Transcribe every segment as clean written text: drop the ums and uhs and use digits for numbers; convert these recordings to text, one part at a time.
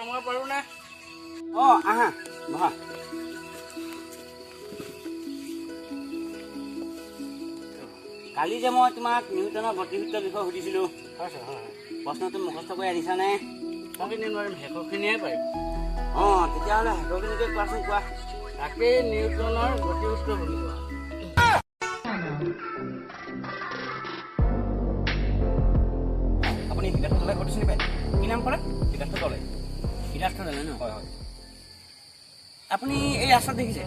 কামুৱা পাৰো না আহা বহা কালি যে মই তোমাক নিউটনৰ গতিসূত্ৰৰ বিষয়ে সুধিছিলোঁ প্ৰশ্নটো মুখস্থ কৰি আনিছানে মই কিন্তু নোৱাৰিম শেষৰখিনিহে পাৰিম তেতিয়াহ'লে শেষৰখিনিকে কোৱাচোন কোৱা তাকেই নিউটনৰ গতিসূত্ৰ বুলি কোৱা আপুনি সিদ্ধাৰ্থ দলে ক'ত চিনি পায় কি নাম ক'লে সিদ্ধাৰ্থ দলে ন হয় হয় আপুনি এই ৰাস্তাত দেখিছে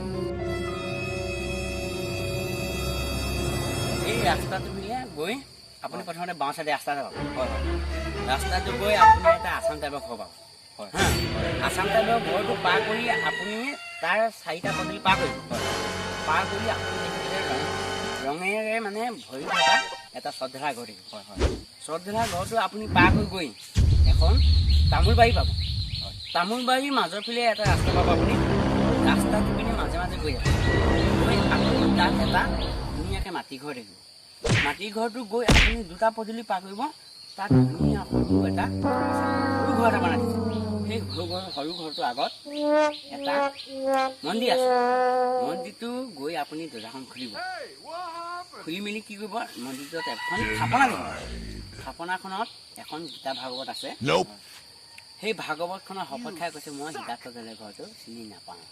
এই ৰাস্তাটো বুলিয়ে গৈ আপুনি প্ৰথমতে বাওঁ চাইডে ৰাস্তা যাব হয় হয় ৰাস্তাটো গৈ আপুনি এটা আছাম টাইপৰ ঘৰ পাব হয় হা আছাম টাইপৰ ঘৰটো পাৰ কৰি আপুনি তাৰ 4টা পদূলি পাৰ কৰিব পাৰ কৰি আপুনি দেখিলে ৰঙেৰে মানে ভৰি থকা এটা শ্ৰদ্ধা ঘৰ দেখিব হয় হয় শ্ৰদ্ধা ঘৰটো আপুনি পাৰ কৰি গৈ এখন তামোলবাৰী পাব তামোলবাৰীৰ মাজৰ ফালে এটা ৰাস্তা পাব আপুনি ৰাস্তাটো পিনে মাজে মাজে গৈ আছে গৈ আপুনি তাত এটা ধুনীয়াকৈ মাটি ঘৰ দেখিব মাটি ঘৰটো গৈ আপুনি 2টা পদূলি পাৰ কৰিব তাত ধুনীয়া সৰু এটা সৰু ঘৰ এটা বনাই দিছে সেই সৰু ঘৰটোৰ আগত এটা মন্দিৰ আছে মন্দিৰটো গৈ আপুনি দৰ্জাখন খুলিব খুলি মেলি কি কৰিব মন্দিৰটোত এখন থাপনা দিব থাপনাখনত এখন গীতা ভাগৱত আছে সেই ভাগৱতখনৰ শপত খাই কৈছে মই সিদ্ধাৰ্থ দলে ঘৰটো চিনি নাপাওঁ